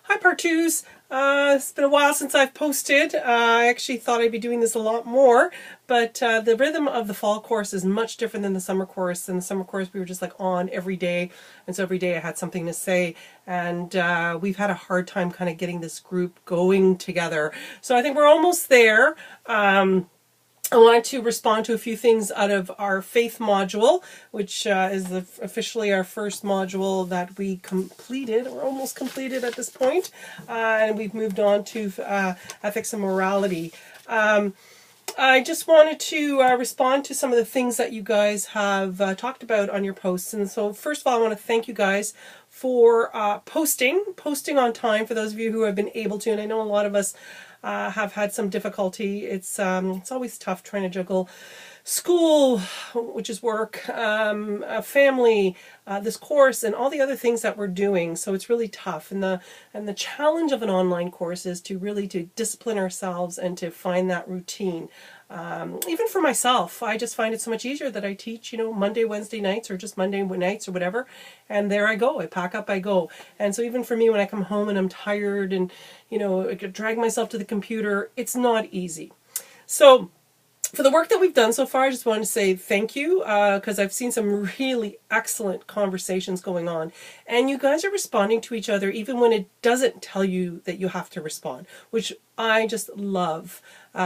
Hi, part twos. It's been a while since I've posted. I actually thought I'd be doing this a lot more, but the rhythm of the fall course is much different than the summer course. In the summer course, we were just like on every day, and so every day I had something to say, and we've had a hard time kind of getting this group going together. So I think we're almost there. I wanted to respond to a few things out of our faith module, which is officially our first module that we completed, or almost completed at this point. And we've moved on to ethics and morality. I just wanted to respond to some of the things that you guys have talked about on your posts. And so first of all, I want to thank you guys for posting on time, for those of you who have been able to. And I know a lot of us have had some difficulty. It's always tough trying to juggle school, which is work, family, this course, and all the other things that we're doing. So it's really tough. And the challenge of an online course is to really discipline ourselves and to find that routine. Even for myself, I just find it so much easier that I teach, Monday, Wednesday nights, or just Monday nights or whatever. And there I go. I pack up, I go. And so even for me, when I come home and I'm tired and, I could drag myself to the computer, it's not easy. So for the work that we've done so far, I just want to say thank you, because I've seen some really excellent conversations going on. And you guys are responding to each other even when it doesn't tell you that you have to respond, which I just love,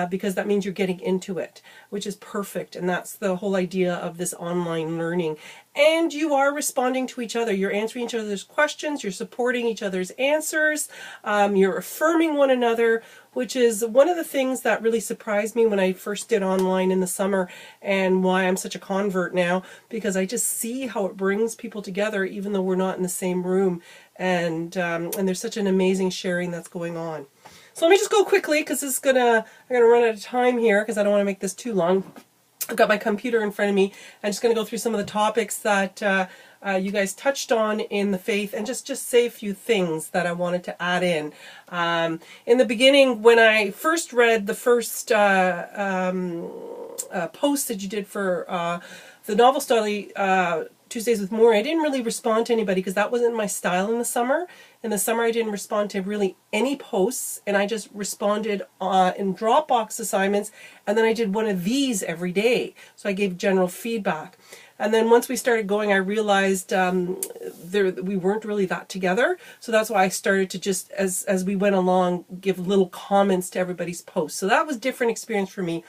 because that means you're getting into it, which is perfect. And that's the whole idea of this online learning. And you are responding to each other. You're answering each other's questions. You're supporting each other's answers. You're affirming one another, which is one of the things that really surprised me when I first did online in the summer, and why I'm such a convert now, because I just see how it brings people together even though we're not in the same room. And there's such an amazing sharing that's going on. So let me just go quickly, because I'm gonna run out of time here, because I don't want to make this too long. I've got my computer in front of me. I'm just going to go through some of the topics that you guys touched on in the faith, and just say a few things that I wanted to add in. In the beginning, when I first read the first post that you did for the novel study, Tuesdays with Maury, I didn't really respond to anybody because that wasn't my style in the summer. In the summer, I didn't respond to really any posts, and I just responded in Dropbox assignments, and then I did one of these every day. So I gave general feedback. And then once we started going, I realized we weren't really that together. So that's why I started to just, as we went along, give little comments to everybody's posts. So that was a different experience for me.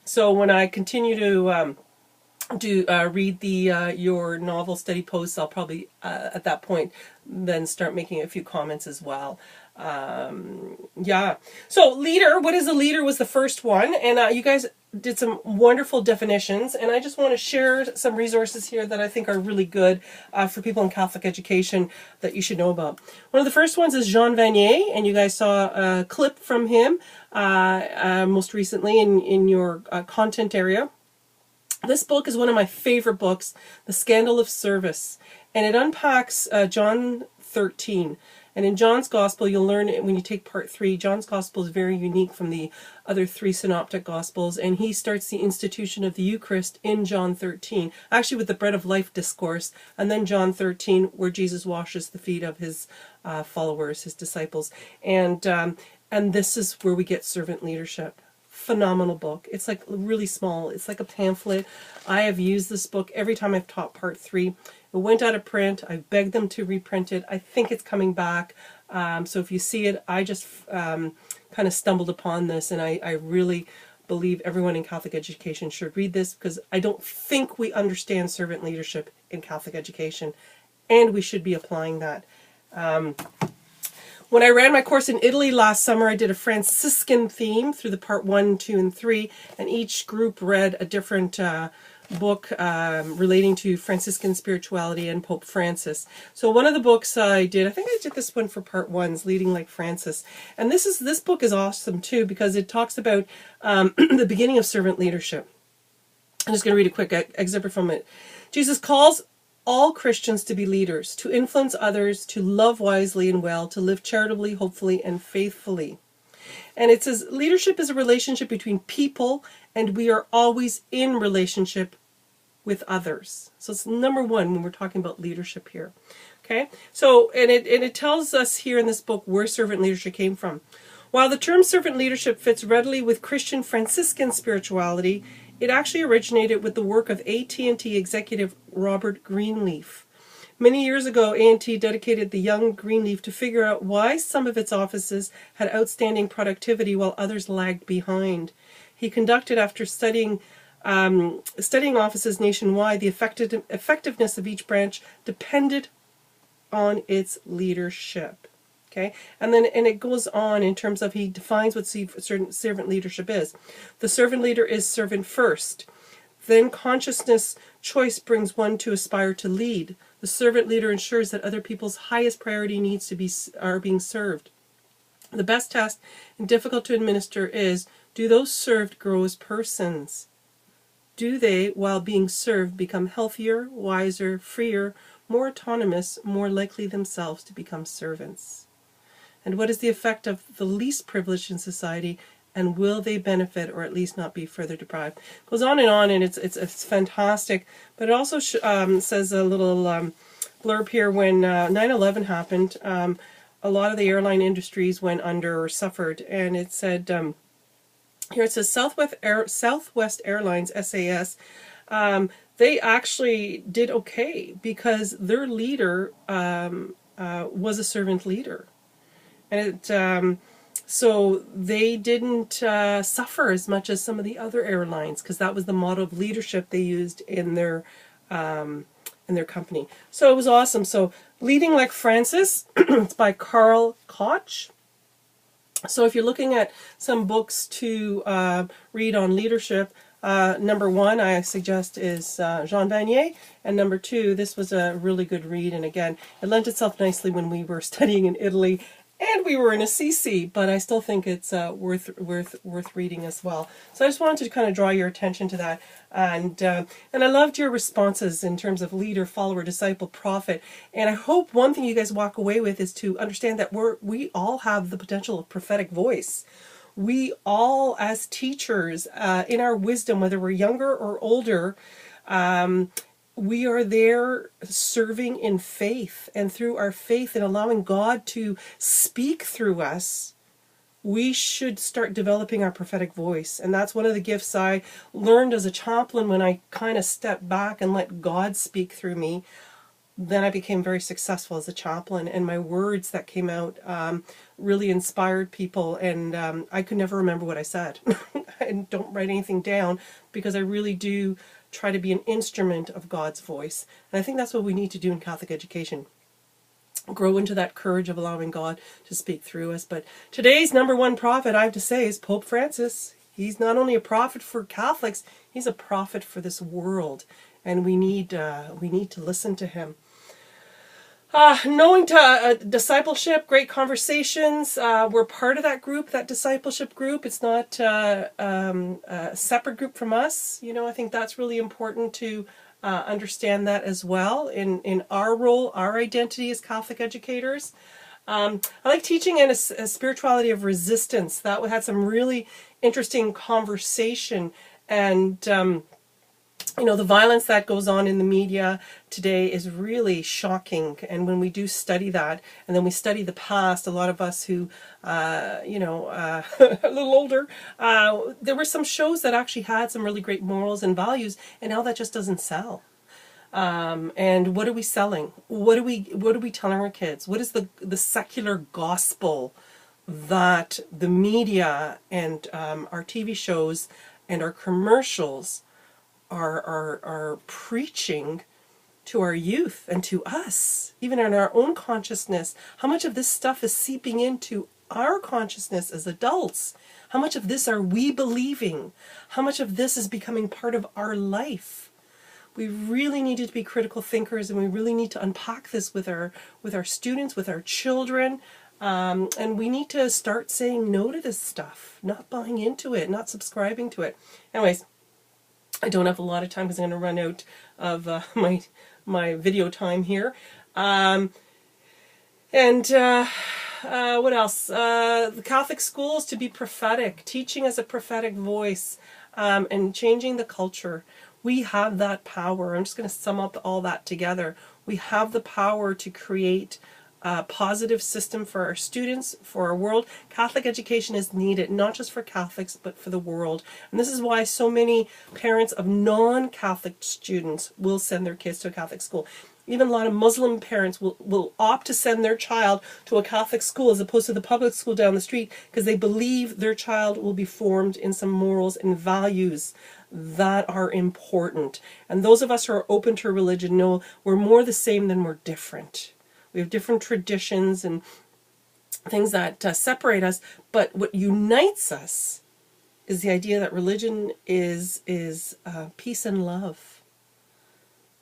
So when I continue to read your novel study posts, I'll probably at that point then start making a few comments as well. Yeah. So leader, what is a leader was the first one, and you guys did some wonderful definitions, and I just want to share some resources here that I think are really good for people in Catholic education that you should know about. One of the first ones is Jean Vanier, and you guys saw a clip from him most recently in your content area. This book is one of my favorite books, The Scandal of Service, and it unpacks John 13. And in John's Gospel, you'll learn when you take part 3, John's Gospel is very unique from the other 3 synoptic Gospels, and he starts the institution of the Eucharist in John 13, actually with the Bread of Life discourse, and then John 13, where Jesus washes the feet of his followers, his disciples. And this is where we get servant leadership. Phenomenal book. It's like really small. It's like a pamphlet. I have used this book every time I've taught part 3. It went out of print. I begged them to reprint it. I think it's coming back. So if you see it, I just kind of stumbled upon this, and I really believe everyone in Catholic education should read this, because I don't think we understand servant leadership in Catholic education, and we should be applying that. When I ran my course in Italy last summer, I did a Franciscan theme through the part 1, 2, and 3, and each group read a different book relating to Franciscan spirituality and Pope Francis. So one of the books I did, I think I did this one for part 1, Leading Like Francis. And this book is awesome too, because it talks about the beginning of servant leadership. I'm just going to read a quick excerpt from it. Jesus calls all Christians to be leaders, to influence others, to love wisely and well, to live charitably, hopefully, and faithfully. And it says, leadership is a relationship between people, and we are always in relationship with others. So it's number 1 when we're talking about leadership here. Okay, so and it tells us here in this book where servant leadership came from. While the term servant leadership fits readily with Christian Franciscan spirituality, it actually originated with the work of AT&T executive Robert Greenleaf. Many years ago, A&T dedicated the young Greenleaf to figure out why some of its offices had outstanding productivity while others lagged behind. He conducted, after studying offices nationwide, the effectiveness of each branch depended on its leadership. Okay, and it goes on in terms of, he defines what servant leadership is. The servant leader is servant first. Then consciousness choice brings one to aspire to lead. The servant leader ensures that other people's highest priority needs are being served. The best test and difficult to administer is, do those served grow as persons? Do they, while being served, become healthier, wiser, freer, more autonomous, more likely themselves to become servants? And what is the effect of the least privileged in society, and will they benefit or at least not be further deprived? It goes on, and it's fantastic, but it also says a little blurb here. When 9/11 happened, a lot of the airline industries went under or suffered, and it said, here it says Southwest Airlines, SAS, they actually did okay because their leader was a servant leader. And so they didn't suffer as much as some of the other airlines, because that was the model of leadership they used in their company. So it was awesome. So Leading Like Francis, it's by Carl Koch. So if you're looking at some books to read on leadership, number one I suggest is Jean Vanier, and number two, this was a really good read, and again, it lent itself nicely when we were studying in Italy and we were in Assisi, but I still think it's worth reading as well. So I just wanted to kind of draw your attention to that, and I loved your responses in terms of leader, follower, disciple, prophet, and I hope one thing you guys walk away with is to understand that we all have the potential of prophetic voice. We all, as teachers, in our wisdom, whether we're younger or older, we are there serving in faith, and through our faith and allowing God to speak through us, we should start developing our prophetic voice. And that's one of the gifts I learned as a chaplain. When I kind of stepped back and let God speak through me, then I became very successful as a chaplain, and my words that came out really inspired people, and I could never remember what I said. I don't write anything down because I really do try to be an instrument of God's voice. And I think that's what we need to do in Catholic education. Grow into that courage of allowing God to speak through us. But today's number one prophet, I have to say, is Pope Francis. He's not only a prophet for Catholics, he's a prophet for this world. And we need to listen to him. Knowing discipleship, great conversations. We're part of that group, that discipleship group. It's not a separate group from us. You know, I think that's really important to understand that as well in our role, our identity as Catholic educators. I like teaching in a spirituality of resistance. That had some really interesting conversation, and you know, the violence that goes on in the media today is really shocking. And when we do study that, and then we study the past, a lot of us who, a little older, there were some shows that actually had some really great morals and values, and now that just doesn't sell. And what are we selling? What are we telling our kids? What is the secular gospel that the media and our TV shows and our commercials are preaching to our youth and to us, even in our own consciousness? How much of this stuff is seeping into our consciousness as adults? How much of this are we believing? How much of this is becoming part of our life? We really need to be critical thinkers, and we really need to unpack this with our students, with our children, and we need to start saying no to this stuff, not buying into it, not subscribing to it. Anyways, I don't have a lot of time because I'm going to run out of my video time here. What else? The Catholic schools to be prophetic, teaching as a prophetic voice, and changing the culture. We have that power. I'm just going to sum up all that together. We have the power to create a positive system for our students, for our world. Catholic education is needed, not just for Catholics, but for the world. And this is why so many parents of non-Catholic students will send their kids to a Catholic school. Even a lot of Muslim parents will opt to send their child to a Catholic school as opposed to the public school down the street because they believe their child will be formed in some morals and values that are important. And those of us who are open to religion know we're more the same than we're different. We have different traditions and things that separate us, but what unites us is the idea that religion is peace and love.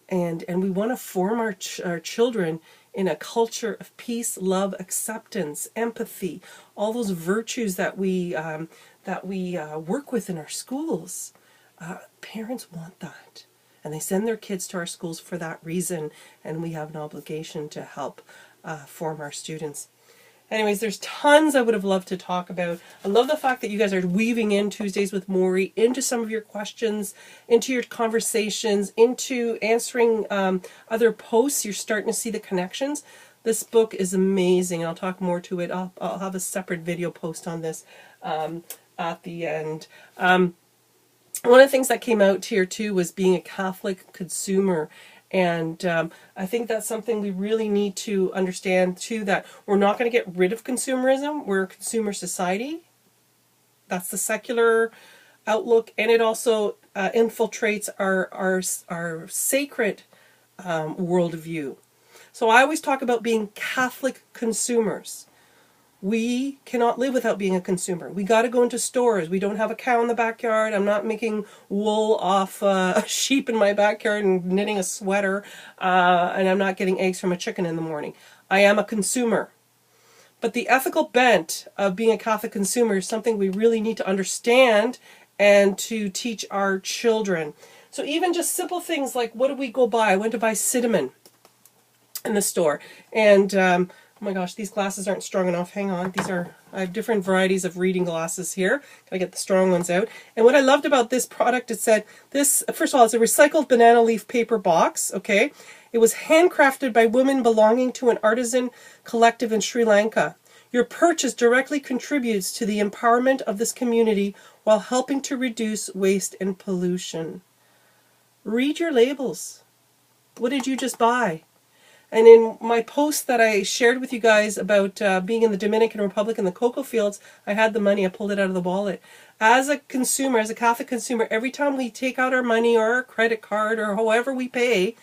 And we want to form our children in a culture of peace, love, acceptance, empathy, all those virtues that we work with in our schools. Parents want that, and they send their kids to our schools for that reason, and we have an obligation to help form our students. Anyways, there's tons I would have loved to talk about. I love the fact that you guys are weaving in Tuesdays with Maury into some of your questions, into your conversations, into answering other posts. You're starting to see the connections. This book is amazing. I'll talk more to it. I'll have a separate video post on this at the end. One of the things that came out here too was being a Catholic consumer. And I think that's something we really need to understand too, that we're not going to get rid of consumerism. We're a consumer society. That's the secular outlook. And it also infiltrates our sacred worldview. So I always talk about being Catholic consumers. We cannot live without being a consumer. We got to go into stores. We don't have a cow in the backyard. I'm not making wool off a sheep in my backyard and knitting a sweater. And I'm not getting eggs from a chicken in the morning. I am a consumer. But the ethical bent of being a Catholic consumer is something we really need to understand and to teach our children. So even just simple things like, what do we go buy? I went to buy cinnamon in the store. And oh my gosh, these glasses aren't strong enough. Hang on. I have different varieties of reading glasses here. Gotta get the strong ones out. And what I loved about this product, it said this, first of all, it's a recycled banana leaf paper box, okay? It was handcrafted by women belonging to an artisan collective in Sri Lanka. Your purchase directly contributes to the empowerment of this community while helping to reduce waste and pollution. Read your labels. What did you just buy? And in my post that I shared with you guys about being in the Dominican Republic in the cocoa fields, I had the money, I pulled it out of the wallet. As a consumer, as a Catholic consumer, every time we take out our money or our credit card or however we pay,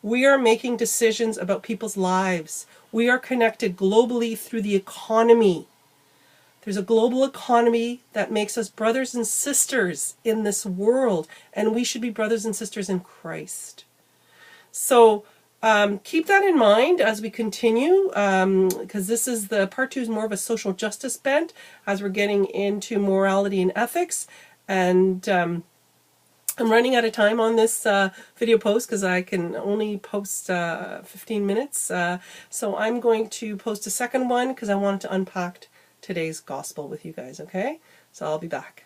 we are making decisions about people's lives. We are connected globally through the economy. There's a global economy that makes us brothers and sisters in this world, and we should be brothers and sisters in Christ. So keep that in mind as we continue, because this is part 2 is more of a social justice bent as we're getting into morality and ethics. And I'm running out of time on this video post because I can only post 15 minutes. So I'm going to post a second one because I wanted to unpack today's gospel with you guys, okay? So I'll be back.